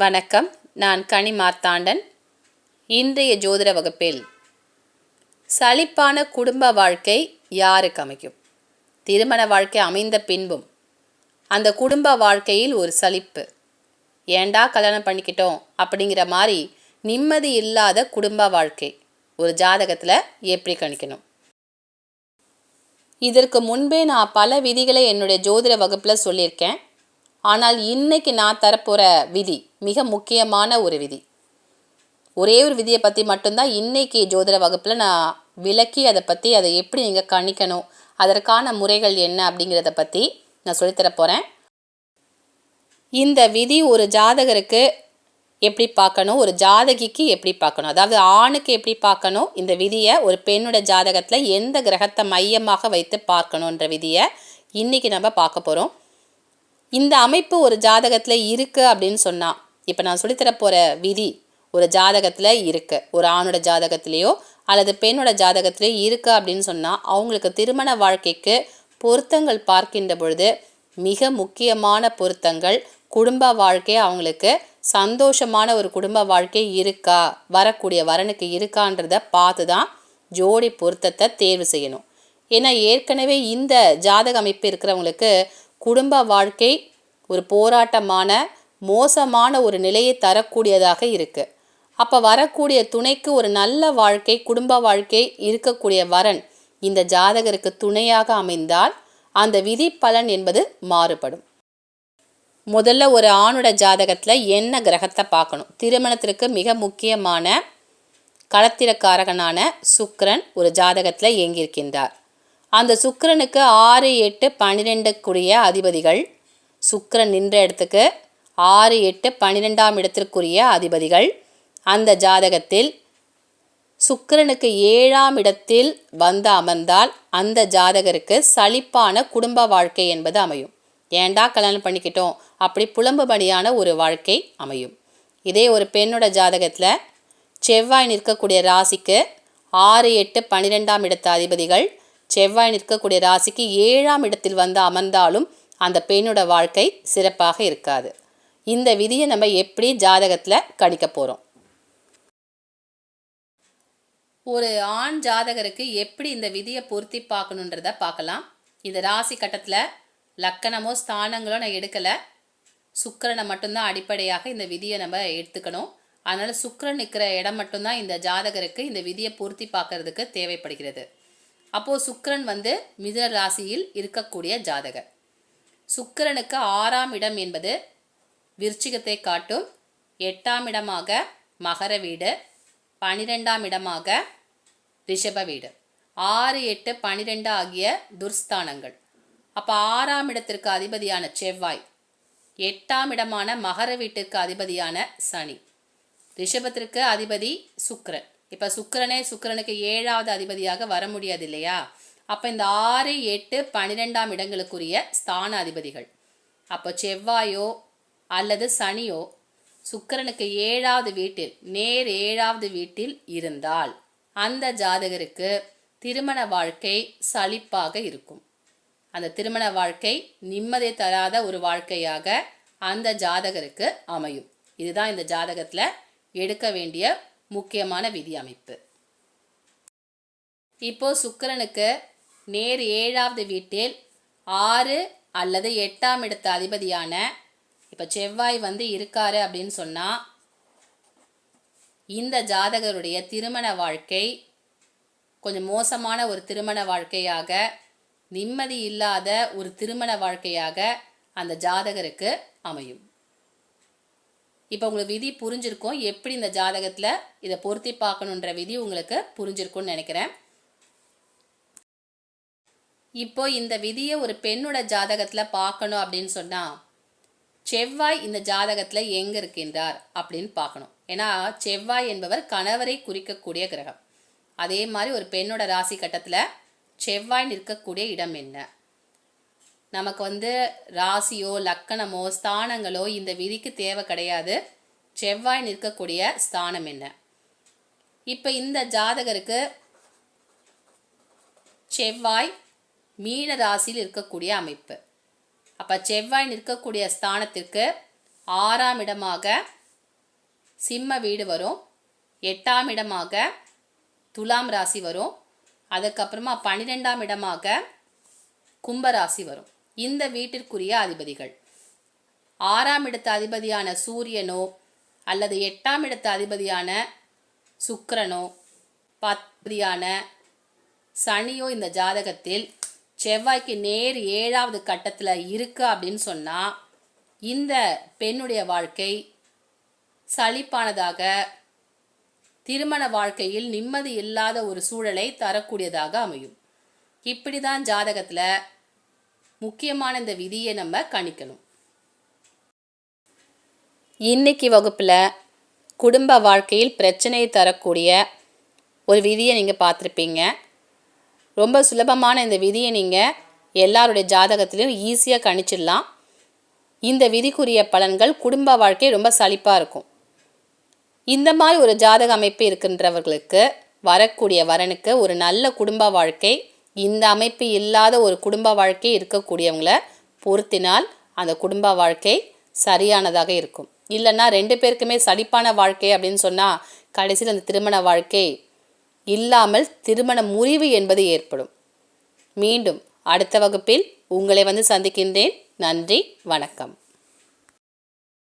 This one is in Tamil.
வணக்கம். நான் கனி மார்த்தாண்டன். இன்றைய ஜோதிட வகுப்பில் சலிப்பான குடும்ப வாழ்க்கை யாருக்கு அமையும்? திருமண வாழ்க்கை அமைந்த பின்பும் அந்த குடும்ப வாழ்க்கையில் ஒரு சலிப்பு, ஏண்டா கல்யாணம் பண்ணிக்கிட்டோம் அப்படிங்கிற மாதிரி நிம்மதி இல்லாத குடும்ப வாழ்க்கை ஒரு ஜாதகத்தில் எப்படி கணிக்கணும்? இதற்கு முன்பே நான் பல விதிகளை என்னுடைய ஜோதிட வகுப்பில் சொல்லியிருக்கேன். ஆனால் இன்னைக்கு நான் தரப்போகிற விதி மிக முக்கியமான ஒரு விதி. ஒரே ஒரு விதியை பற்றி மட்டும்தான் இன்னைக்கு ஜோதிட வகுப்பில் நான் விளக்கி அதை எப்படி நீங்கள் கணிக்கணும், அதற்கான முறைகள் என்ன அப்படிங்கிறத பற்றி நான் சொல்லித்தர போகிறேன். இந்த விதி ஒரு ஜாதகருக்கு எப்படி பார்க்கணும், ஒரு ஜாதகிக்கு எப்படி பார்க்கணும், அதாவது ஆணுக்கு எப்படி பார்க்கணும், இந்த விதியை ஒரு பெண்ணோட ஜாதகத்தில் எந்த கிரகத்தை மையமாக வைத்து பார்க்கணுன்ற விதியை இன்றைக்கி நம்ம பார்க்க போகிறோம். இந்த அமைப்பு ஒரு ஜாதகத்தில் இருக்குது அப்படின்னு சொன்னால், இப்போ நான் சொல்லித்தர போகிற விதி ஒரு ஜாதகத்தில் இருக்குது, ஒரு ஆணோட ஜாதகத்திலேயோ அல்லது பெண்ணோட ஜாதகத்திலேயோ இருக்குது அப்படின்னு சொன்னால், அவங்களுக்கு திருமண வாழ்க்கைக்கு பொருத்தங்கள் பார்க்கின்ற பொழுது மிக முக்கியமான பொருத்தங்கள், குடும்ப வாழ்க்கை அவங்களுக்கு சந்தோஷமான ஒரு குடும்ப வாழ்க்கை இருக்கா, வரக்கூடிய வரனுக்கு இருக்கான்றதை பார்த்து தான் ஜோடி பொருத்தத்தை தேர்வு செய்யணும். ஏன்னா ஏற்கனவே இந்த ஜாதக அமைப்பு இருக்கிறவங்களுக்கு குடும்ப வாழ்க்கை ஒரு போராட்டமான மோசமான ஒரு நிலையை தரக்கூடியதாக இருக்குது. அப்போ வரக்கூடிய துணைக்கு ஒரு நல்ல வாழ்க்கை, குடும்ப வாழ்க்கை இருக்கக்கூடிய வரன் இந்த ஜாதகருக்கு துணையாக அமைந்தால் அந்த விதி பலன் என்பது மாறுபடும். முதல்ல ஒரு ஆணோட ஜாதகத்தில் என்ன கிரகத்தை பார்க்கணும்? திருமணத்திற்கு மிக முக்கியமான களத்திரக்காரகனான சுக்கிரன் ஒரு ஜாதகத்தில் இயங்கியிருக்கின்றார். அந்த சுக்கிரனுக்கு 6, 8, 12 அதிபதிகள், சுக்கிரன் நின்ற இடத்துக்கு 6, 8, 12ஆம் இடத்திற்குரிய அதிபதிகள் அந்த ஜாதகத்தில் சுக்கிரனுக்கு 7ஆம் இடத்தில் வந்து அமர்ந்தால் அந்த ஜாதகருக்கு சலிப்பான குடும்ப வாழ்க்கை என்பது அமையும். ஏண்டா கல்யாணம் பண்ணிக்கிட்டோம் அப்படி புலம்புபடியான ஒரு வாழ்க்கை அமையும். இதே ஒரு பெண்ணோட ஜாதகத்தில் செவ்வாய் நிற்கக்கூடிய ராசிக்கு 6, 8, 12ஆம் இடத்து அதிபதிகள் செவ்வாய் நிற்கக்கூடிய ராசிக்கு 7ஆம் இடத்தில் வந்து அமர்ந்தாலும் அந்த பெண்ணோட வாழ்க்கை சிறப்பாக இருக்காது. இந்த விதியை நம்ம எப்படி ஜாதகத்தில் கணிக்க போகிறோம்? ஒரு ஆண் ஜாதகருக்கு எப்படி இந்த விதியை பொருத்தி பார்க்கணுன்றத பார்க்கலாம். இந்த ராசி கட்டத்தில் லக்கணமோ ஸ்தானங்களோ நான் எடுக்கலை, சுக்கிரனை மட்டும்தான் அடிப்படையாக இந்த விதியை நம்ம எடுத்துக்கணும். அதனால் சுக்கிரன் நிற்கிற இடம் மட்டும்தான் இந்த ஜாதகருக்கு இந்த விதியை பொருத்தி பார்க்கறதுக்கு தேவைப்படுகிறது. அப்போது சுக்கிரன் வந்து மிதுன ராசியில் இருக்கக்கூடிய ஜாதகர். சுக்கிரனுக்கு 6ஆம் இடம் என்பது விருச்சிகத்தை காட்டும், 8ஆம் இடமாக மகர வீடு, 12ஆம் இடமாக ரிஷப வீடு, 6, 8, 12 ஆகிய துர்ஸ்தானங்கள். அப்போ 6ஆம் இடத்திற்கு அதிபதியான செவ்வாய், 8ஆம் இடமான மகர வீட்டிற்கு அதிபதியான சனி, ரிஷபத்திற்கு அதிபதி சுக்கிரன். இப்போ சுக்கிரனுக்கு 7ஆவது அதிபதியாக வர முடியாது இல்லையா? அப்போ இந்த 6, 8, 12ஆம் இடங்களுக்குரிய ஸ்தான அதிபதிகள். அப்போ செவ்வாயோ அல்லது சனியோ சுக்கிரனுக்கு 7ஆவது வீட்டில், நேர் 7ஆவது வீட்டில் இருந்தால் அந்த ஜாதகருக்கு திருமண வாழ்க்கை சலிப்பாக இருக்கும். அந்த திருமண வாழ்க்கை நிம்மதி தராத ஒரு வாழ்க்கையாக அந்த ஜாதகருக்கு அமையும். இதுதான் இந்த ஜாதகத்தில் எடுக்க வேண்டிய முக்கியமான விதி அமைப்பு. இப்போ சுக்கிரனுக்கு நேர் 7ஆவது வீட்டில் 6 அல்லது 8ஆம் இடத்து அதிபதியான இப்போ செவ்வாய் வந்து இருக்காரு அப்படின்னு சொன்னால் இந்த ஜாதகருடைய திருமண வாழ்க்கை கொஞ்சம் மோசமான ஒரு திருமண வாழ்க்கையாக, நிம்மதி இல்லாத ஒரு திருமண வாழ்க்கையாக அந்த ஜாதகருக்கு அமையும். இப்போ உங்களுக்கு விதி புரிஞ்சிருக்கும், எப்படி இந்த ஜாதகத்தில் இதை பொருத்தி பார்க்கணுன்ற விதி உங்களுக்கு புரிஞ்சிருக்கும்னு நினைக்கிறேன். இப்போ இந்த விதியை ஒரு பெண்ணோட ஜாதகத்தில் பார்க்கணும் அப்படின்னு சொன்னால் செவ்வாய் இந்த ஜாதகத்தில் எங்கே இருக்கின்றார் அப்படின்னு பார்க்கணும். ஏன்னா செவ்வாய் என்பவர் கணவரை குறிக்கக்கூடிய கிரகம். அதே மாதிரி ஒரு பெண்ணோட ராசி கட்டத்தில் செவ்வாய் நிற்கக்கூடிய இடம் என்ன? நமக்கு வந்து ராசியோ லக்கணமோ ஸ்தானங்களோ இந்த விதிக்கு தேவை கிடையாது. செவ்வாய் நிற்கக்கூடிய ஸ்தானம் என்ன? இப்போ இந்த ஜாதகருக்கு செவ்வாய் மீன ராசியில் இருக்கக்கூடிய அமைப்பு. அப்போ செவ்வாய் நிற்கக்கூடிய ஸ்தானத்திற்கு 6ஆம் இடமாக சிம்ம வீடு வரும். 8ஆம் இடமாக துலாம் ராசி வரும். அதுக்கப்புறமா 12ஆம் இடமாக கும்பராசி வரும். இந்த வீட்டிற்குரிய அதிபதிகள் 6ஆம் இடத்து அதிபதியான சூரியனோ அல்லது 8ஆம் இடத்து அதிபதியான சுக்கிரனோ 10ஆன சனியோ இந்த ஜாதகத்தில் செவ்வாய்க்கு நேர் 7வது கட்டத்தில் இருக்கு அப்படின்னு சொன்னால் இந்த பெண்ணுடைய வாழ்க்கை சலிப்பானதாக, திருமண வாழ்க்கையில் நிம்மதி இல்லாத ஒரு சூழலை தரக்கூடியதாக அமையும். இப்படி தான் ஜாதகத்தில் முக்கியமான இந்த விதியை நம்ம கணிக்கணும். இன்னைக்கு வகுப்பில் குடும்ப வாழ்க்கையில் பிரச்சனையை தரக்கூடிய ஒரு விதியை நீங்கள் பார்த்துருப்பீங்க. ரொம்ப சுலபமான இந்த விதியை நீங்கள் எல்லாருடைய ஜாதகத்திலையும் ஈஸியாக கணிச்சிடலாம். இந்த விதிக்குரிய பலன்கள் குடும்ப வாழ்க்கை ரொம்ப சலிப்பாக இருக்கும். இந்த மாதிரி ஒரு ஜாதக அமைப்பு இருக்கின்றவர்களுக்கு வரக்கூடிய வரனுக்கு ஒரு நல்ல குடும்ப வாழ்க்கை, இந்த அமைப்பு இல்லாத ஒரு குடும்ப வாழ்க்கை இருக்கக்கூடியவங்கள பொருத்தினால் அந்த குடும்ப வாழ்க்கை சரியானதாக இருக்கும். இல்லைன்னா 2 பேருக்குமே சலிப்பான வாழ்க்கை அப்படின்னு சொன்னால் கடைசியில் அந்த திருமண வாழ்க்கை இல்லாமல் திருமண முறிவு என்பது ஏற்படும். மீண்டும் அடுத்த வகுப்பில் உங்களை சந்திக்கின்றேன். நன்றி, வணக்கம்.